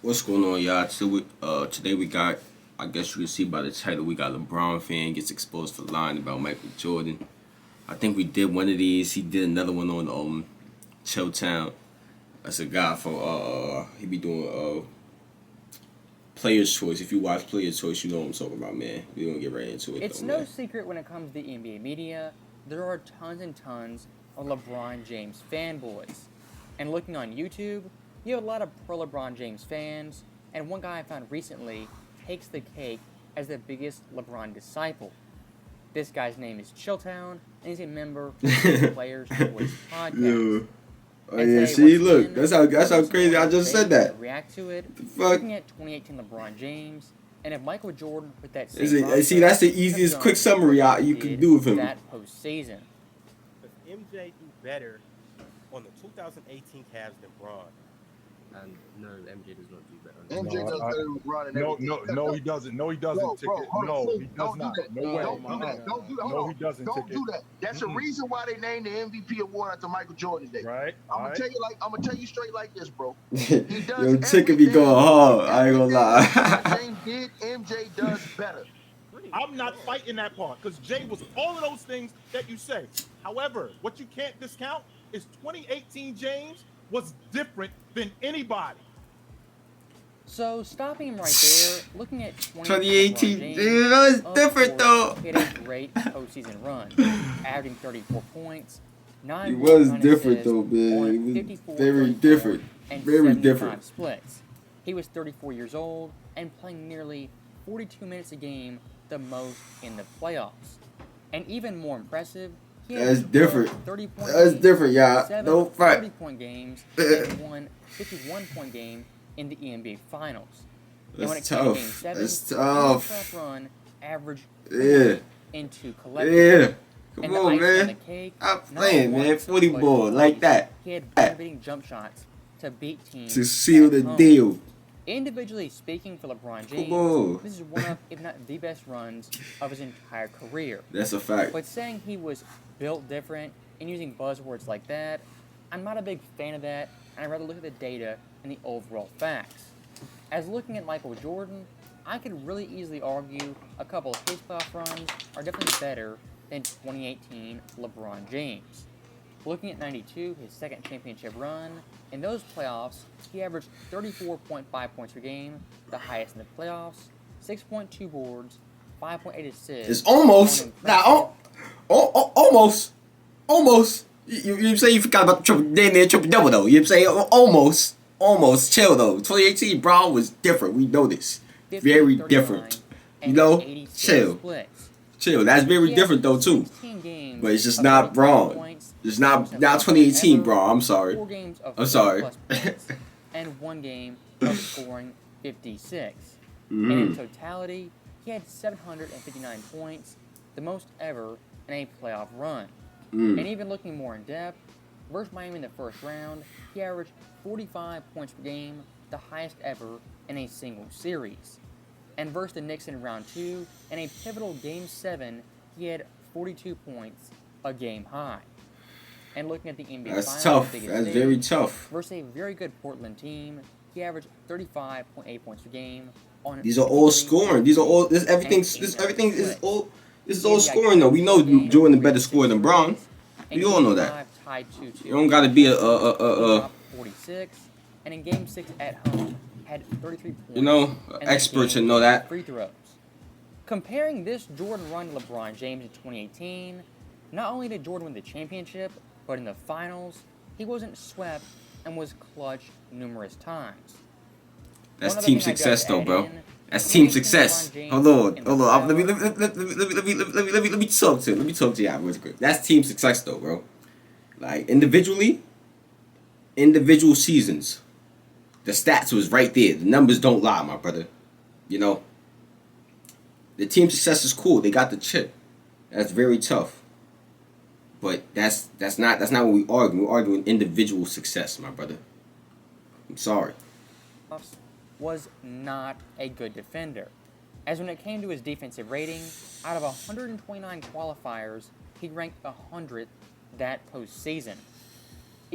What's going on, y'all? Today we got, I guess you can see by the title, we got LeBron fan gets exposed for lying about Michael Jordan. I think we did one of these. He did another one on Chilltown. That's a guy for he be doing Player's Choice. If you watch Player's Choice, you know what I'm talking about, man. We gonna get right into it. It's no secret when it comes to the NBA media, there are tons and tons of LeBron James fanboys. And looking on YouTube, you have a lot of pro LeBron James fans, and one guy I found recently takes the cake as the biggest LeBron disciple. This guy's name is Chilltown, and he's a member of the Players Choice podcast. Yeah. Oh yeah, see, look, that's how crazy I just said that. React to it. The fuck? Looking at 2018 LeBron James, and if Michael Jordan with that same see, that's the easiest quick summary you can do with him. That postseason. Does MJ do better on the 2018 Cavs than Bron? And no, MJ does not do better. MJ does better than LeBron and everything. No, he doesn't. No, he doesn't. No, bro, No, he does not. No way. Don't do that. Don't do that. No, he doesn't. Don't do that. That's the reason why they named the MVP award after Michael Jordan Day. Right. I'm gonna tell you straight like this, bro. Yo, Ticker be going hard. I ain't gonna lie. James did. MJ does better. I'm not fighting that part because Jay was all of those things that you say. However, what you can't discount is 2018 James was different than anybody. So stopping him right there, looking at 2018, James, dude, that was different though. He had a great postseason run, averaging 34 points, 9 He was nine different assists though, man. on He was 54, very 34, different. and Very 75 different. splits. He was 34 years old and playing nearly 42 minutes a game, the most in the playoffs. And even more impressive, he had That's different. 30-point That's games, different, y'all. 7 No fight. 30-point games, and one 51-point game in the NBA Finals. And when it That's came to Game tough. 7, That's the tough. playoff run averaged Yeah. into collective. Yeah. Come And the on, icing on the man. cake, I'm not playing, man. once, 40 but ball like twice, that. He had motivating jump shots to beat teams To seal at the home. deal. Individually speaking for LeBron Come James, on. this is one of, if not the best runs of his entire career. That's a fact. But saying he was built different and using buzzwords like that, I'm not a big fan of that, and I'd rather look at the data and the overall facts. As looking at Michael Jordan, I could really easily argue a couple of his playoff runs are definitely better than 2018 LeBron James. Looking at 92, his second championship run, in those playoffs, he averaged 34.5 points per game, the highest in the playoffs, 6.2 boards, 5.8 assists. It's almost. Almost. You say you forgot about the triple double though. You say almost chill though. 2018 Brown was different. We know this. 50, Very 39, different. You and know, 86 chill. splits. Chill. That's very He had different though too. 16 games But it's just of not 35 Braun. points, It's not 100% 2018 ever, Braun. I'm sorry. 4 games of I'm sorry. 40+ points, and 1 game of scoring 56. Mm-hmm. And in totality, he had 759 points, the most ever in a playoff run. Mm. And even looking more in depth, versus Miami in the first round, he averaged 45 points per game, the highest ever in a single series. And versus the Knicks in round 2, in a pivotal Game 7, he had 42 points, a game high. And looking at the NBA That's Finals, tough. the biggest That's stage, very tough. versus a very good Portland team, he averaged 35.8 points per game on. These are all scoring. These are all. This everything is all. This is all scoring though. We know Jordan a better scorer than Braun. We all know that. You don't gotta be a 46, and in Game 6 at home had 33 points. you know and that expert to game know that. free throws. Comparing this Jordan run to LeBron James in 2018, not only did Jordan win the championship, but in the finals, he wasn't swept and was clutch numerous times. That's One other team thing I'd success like to though, add bro. in, That's team 2018 success. LeBron James Hold on. in the Let playoffs- me talk to you. Let me talk to you real quick. That's team success though, bro. Like individual seasons, the stats was right there. The numbers don't lie, my brother. You know, the team success is cool. They got the chip. That's very tough. But that's not what we argue. We're arguing individual success, my brother. I'm sorry. was not a good defender, as when it came to his defensive rating, out of 129 qualifiers, he ranked 100th that postseason.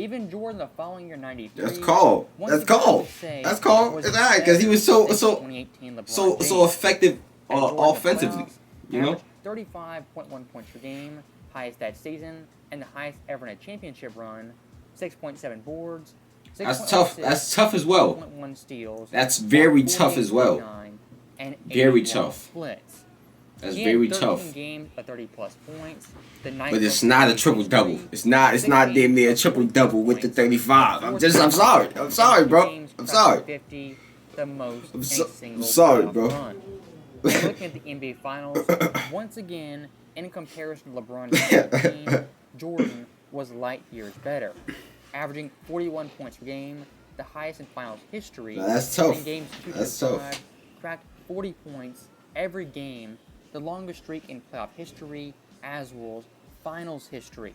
Even Jordan the following year, 93. That's called. once That's again, I called. would say That's called. was It's alright because he was better than so 2018 LeBron so James. effective And Jordan in the offensively. playoffs You know. averaged 35.1 points per game, highest that season, and the highest ever in a championship run. 6.7 boards. That's tough. That's tough as well. 2.1 steals. That's very tough as well. And Very 81 tough. Splits. That's He had very 13 tough. games of 30-plus points. But it's not a triple double. It's not damn near a triple double with the 35. I'm sorry. I'm sorry, bro. I'm sorry. 50, the most in a I'm single sorry, playoff bro. run. And looking at the NBA Finals, once again, in comparison to LeBron and 2018, Jordan was light years better, averaging 41 points per game, the highest in Finals history. Now, that's tough. In games 2 That's through tough. 5, cracked 40 points every game, the longest streak in playoff history, as well as Finals history.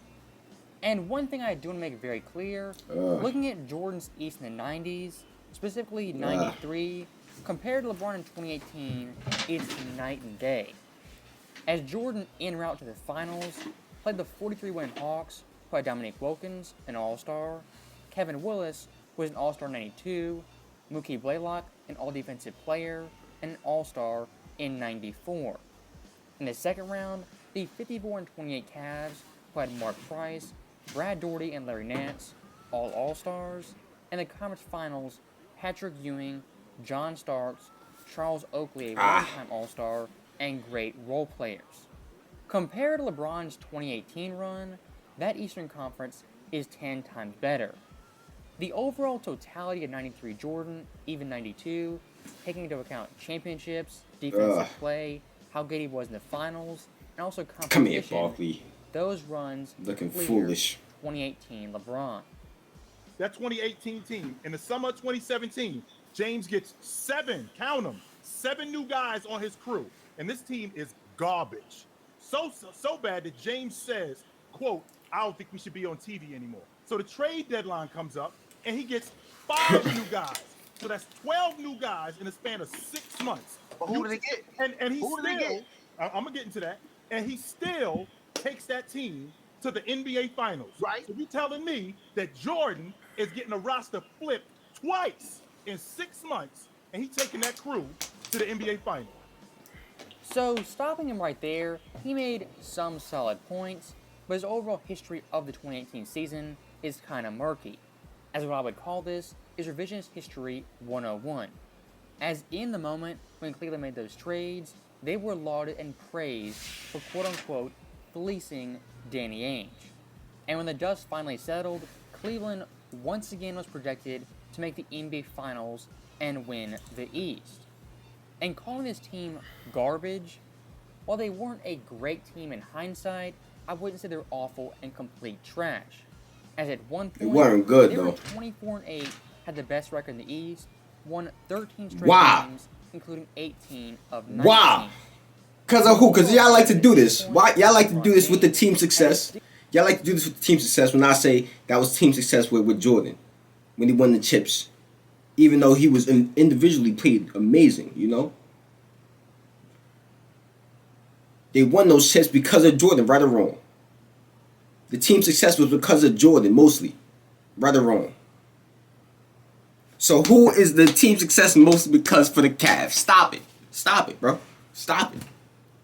And one thing I do want to make very clear, looking at Jordan's East in the 90s, specifically 93, compared to LeBron in 2018, it's night and day. As Jordan en route to the Finals, played the 43-win Hawks, who had Dominique Wilkins, an All-Star, Kevin Willis, who was an All-Star in 92, Mookie Blaylock, an All-Defensive Player, and an All-Star in 94. In the second round, the 54-28 Cavs, who had Mark Price, Brad Daugherty, and Larry Nance, all All-Stars, and the conference finals, Patrick Ewing, John Starks, Charles Oakley, a one-time All-Star, and great role players. Compared to LeBron's 2018 run, that Eastern Conference is 10 times better. The overall totality of 93 Jordan, even 92, taking into account championships, defensive play, how good he was in the finals, and also competition, Come here, Barkley. those runs Looking clear foolish. 2018 LeBron. That 2018 team, in the summer of 2017, James gets 7, count them, 7 new guys on his crew. And this team is garbage. So bad that James says, quote, I don't think we should be on TV anymore. So the trade deadline comes up, and he gets 5 new guys. So that's 12 new guys in a span of 6 months. But who did he get? And he Who did he still, get? I'm going to get into that, and he still takes that team to the NBA Finals. Right. So you're telling me that Jordan is getting a roster flipped twice in 6 months, and he's taking that crew to the NBA Finals. So, stopping him right there, he made some solid points, but his overall history of the 2018 season is kind of murky, as what I would call this is revisionist history 101. As in the moment when Cleveland made those trades, they were lauded and praised for quote-unquote fleecing Danny Ainge. And when the dust finally settled, Cleveland once again was projected to make the NBA Finals and win the East. And calling this team garbage, while they weren't a great team in hindsight, I wouldn't say they're awful and complete trash. As at one point, They weren't good, they though. were 24-8, had the best record in the East, won 13 straight Wow. games, including 18 of 19. Wow. Cause of who? Cause y'all like to do this. Why y'all like to do this with the team success? Y'all like to do this with the team success when I say that was team success with Jordan. When he won the chips. Even though he was individually played amazing, you know? They won those chips because of Jordan, right or wrong. The team success was because of Jordan, mostly. Right or wrong. So who is the team success mostly because for the Cavs? Stop it. Stop it, bro. Stop it.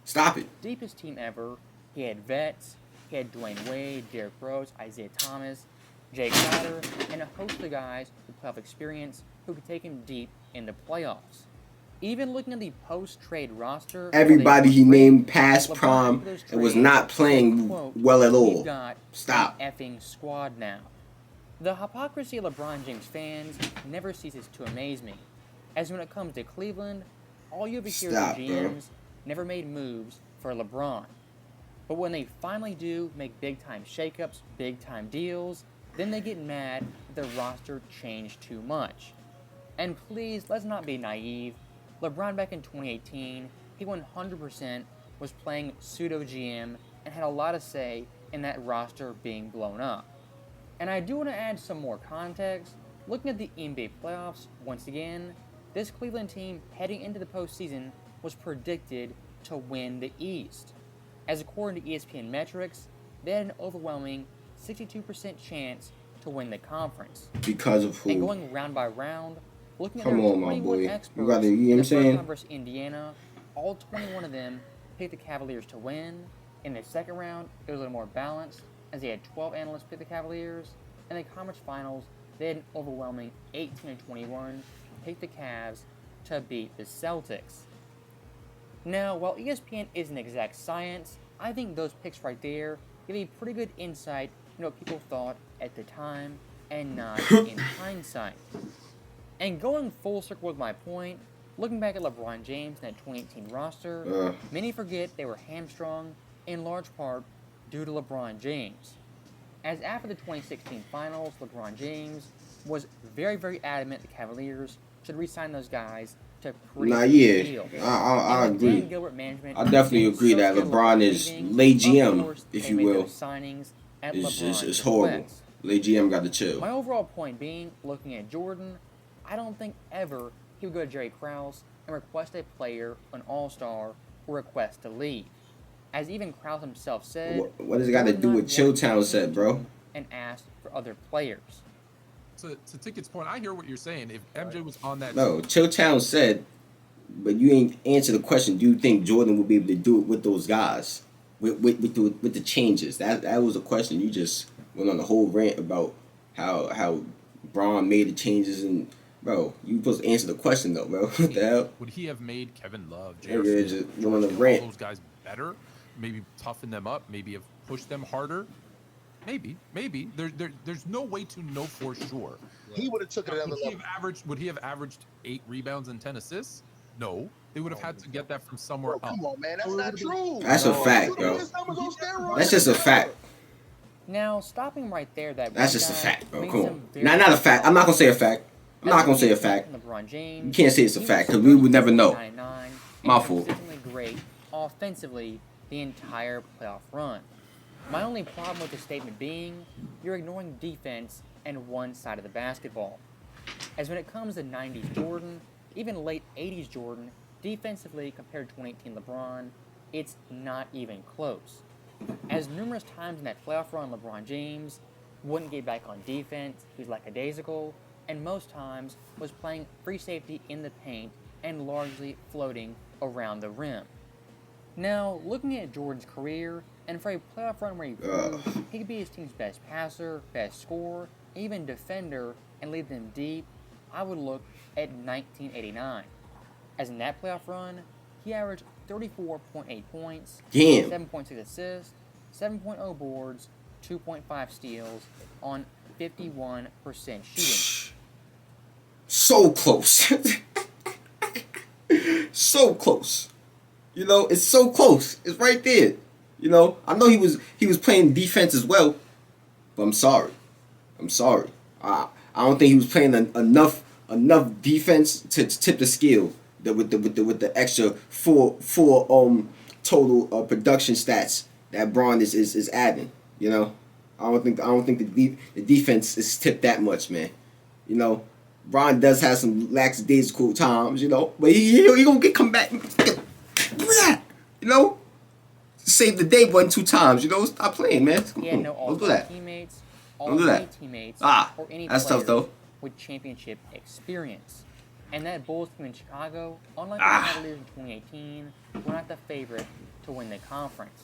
Stop it. Deepest team ever. He had vets. He had Dwayne Wade, Derrick Rose, Isaiah Thomas, Jay Crowder, and a host of guys with playoff experience who could take him deep in the playoffs. Even looking at the post-trade roster, Everybody he named past LeBron prime for those and was trades not playing said, quote, well at all. "We've got Stop. an effing squad now." The hypocrisy of LeBron James fans never ceases to amaze me, as when it comes to Cleveland, all you ever hear is Stop, the bro. GMs never made moves for LeBron. But when they finally do make big-time shakeups, big-time deals, then they get mad that the roster changed too much. And please, let's not be naive. LeBron back in 2018, he 100% was playing pseudo-GM and had a lot to say in that roster being blown up. And I do want to add some more context. Looking at the NBA playoffs, once again, this Cleveland team heading into the postseason was predicted to win the East. As according to ESPN metrics, they had an overwhelming 62% chance to win the conference. Because of And who? going round by round, looking at Come their on, my 21 boy. experts You gotta, you know in what I'm the first saying? round versus Indiana, all 21 of them picked the Cavaliers to win. In the second round, it was a little more balanced, as they had 12 analysts pick the Cavaliers. In the conference finals, they had an overwhelming 18-21 pick the Cavs to beat the Celtics. Now, while ESPN isn't exact science, I think those picks right there give a pretty good insight into what people thought at the time and not in hindsight. And going full circle with my point, looking back at LeBron James and that 2018 roster, many forget they were hamstrung in large part due to LeBron James. As after the 2016 finals, LeBron James was very, very adamant the Cavaliers should re-sign those guys to pretty big deal. I And with agree. Dan Gilbert management, I definitely being agree so that scared of LeBron is leaving, lay of GM, course, if they you made will. those signings at It's LeBron's horrible. request. Lay GM got to chill. My overall point being, looking at Jordan, I don't think ever he would go to Jerry Krause and request a player, an all-star, or request to leave. As even Krause himself said, What does it got to do with Chilltown said, bro? And asked for other players. To Ticket's point, I hear what you're saying. If MJ was on that No, Chilltown said, but you ain't answer the question. Do you think Jordan will be able to do it with those guys? With the changes? That was a question. You just went on the whole rant about how Braun made the changes, and bro, you supposed to answer the question though, bro. What the hell? Would he have made Kevin Love, Yeah, Jared just Smith, went on the all rant. those guys better? Maybe toughen them up. Maybe have pushed them harder. Maybe. There's no way to know for sure. He would have took it another level. Would he have averaged 8 rebounds and 10 assists? No. They would have had to get that from somewhere Bro, else. come on, man. That's not true. That's a fact, bro. His numbers on steroids. That's just a fact. Now, stopping right there, That's one just a guy fact, bro. made Come some on. very Not a fact. I'm not gonna say a fact. I'm not gonna say a fact. LeBron James, You can't say it's a he fact was because we would never know. 99 My and fault. consistently great offensively the entire playoff run. My only problem with the statement being, you're ignoring defense and one side of the basketball. As when it comes to 90s Jordan, even late 80s Jordan, defensively compared to 2018 LeBron, it's not even close. As numerous times in that playoff run, LeBron James wouldn't get back on defense, he was lackadaisical, and most times was playing free safety in the paint and largely floating around the rim. Now, looking at Jordan's career, and for a playoff run where he proved he could be his team's best passer, best scorer, even defender, and lead them deep, I would look at 1989. As in that playoff run, he averaged 34.8 points, Damn. 7.6 assists, 7.0 boards, 2.5 steals on 51% shooting. So close. So close. You know, it's so close. It's right there. You know, I know he was playing defense as well, but I'm sorry. I don't think he was playing enough defense to tip the scale that with the extra four total production stats that Braun is adding. You know, I don't think the defense is tipped that much, man. You know, Braun does have some lackadaisical times, you know, but he gonna come back. You know, save the day 1-2 times. You know, stop playing, man. He had no Don't do all-star that. teammates, Don't do that. teammates, Ah, or any that's tough, players though. with championship experience. And that Bulls team in Chicago, unlike the Cavaliers in 2018, were not the favorite to win the conference.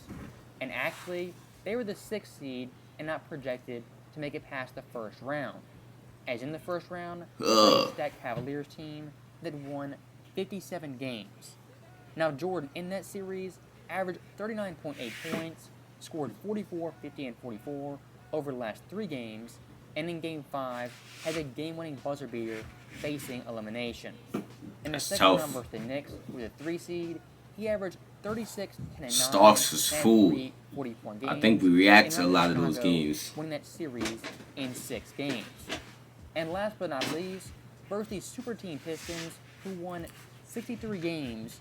And actually, they were the 6th seed and not projected to make it past the first round. As in the first round, the stacked Cavaliers team that won 57 games. Now Jordan, in that series, averaged 39.8 points, scored 44, 50, and 44 over the last 3 games, and in Game 5, had a game-winning buzzer beater facing elimination. In the second round versus the Knicks, with a 3 seed, he averaged 36, 10, and 9, Starks was and fool. 3 40-point games. I think we react to a and lot of those Chicago games. winning that series in 6 games. And last but not least, versus the super team Pistons, who won 63 games,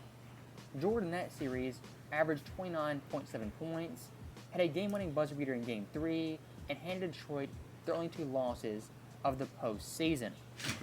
Jordan in that series averaged 29.7 points, had a game-winning buzzer beater in Game 3, and handed Detroit their only 2 losses of the postseason.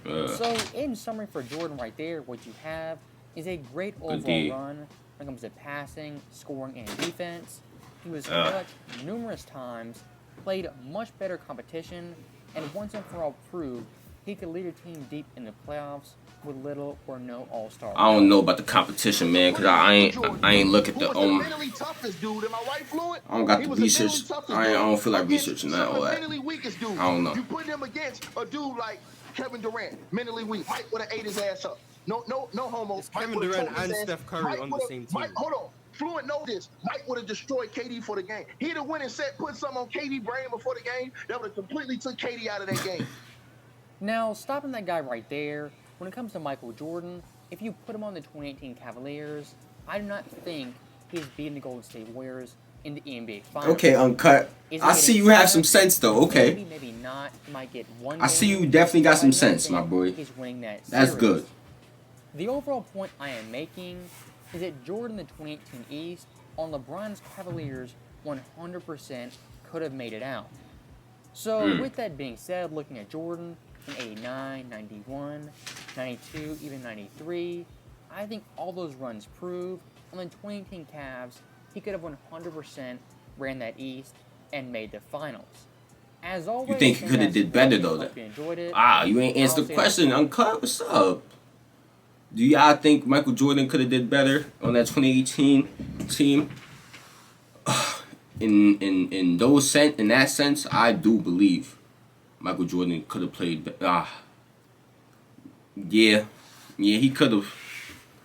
So, in summary for Jordan right there, what you have is a great overall run when it comes to passing, scoring, and defense. He was clutch numerous times, played much better competition, and once and for all prove he could lead a team deep in the playoffs with little or no all-star. I don't know about the competition, man, cause I ain't look at the mentally toughest dude. Am I right, Fluent? I don't got He the was the research. mentally toughest I don't feel like against researching some that of all the that. mentally weakest dudes. I don't know. You put him against a dude like Kevin Durant, mentally weak. Mike would have ate his ass up. No homo. It's Mike Kevin would've Durant tore his and ass. Steph Curry Mike on the would've- same team. Mike, hold on. Fluent know this. Mike would have destroyed KD for the game. He'd have went and put something on KD brain before the game that would have completely took KD out of that game. Now, stopping that guy right there, when it comes to Michael Jordan, if you put him on the 2018 Cavaliers, I do not think he's beating the Golden State Warriors in the NBA Finals. Okay, Uncut. Is he I see getting you have some seven? sense though. Okay, Maybe, maybe not. He might get one. I see game, you definitely got but I some don't sense, my think boy. He's winning that That's series. good. The overall point I am making is that Jordan, the 2018 East, on LeBron's Cavaliers, 100% could have made it out. So, with that being said, looking at Jordan in 89, 91, 92, even 93, I think all those runs prove on the 2018 Cavs, he could have 100% ran that East and made the finals. As always, You think he could have did better though? Hope you enjoyed it. You ain't answered I'll the say question, that- Uncut. What's up? Do y'all think Michael Jordan could have did better on that 2018 team? In that sense, I do believe Michael Jordan could have played. Yeah, he could have.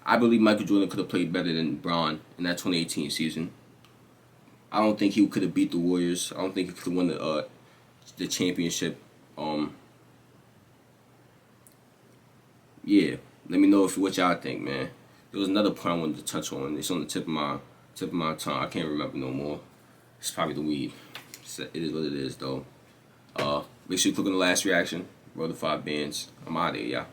I believe Michael Jordan could have played better than LeBron in that 2018 season. I don't think he could have beat the Warriors. I don't think he could have won the championship. Yeah, let me know what y'all think, man. There was another point I wanted to touch on. It's on the tip of my tongue. I can't remember no more. It's probably the weed. It is what it is, though. Make sure you click on the last reaction. Roll the 5 bands. I'm out of here, y'all.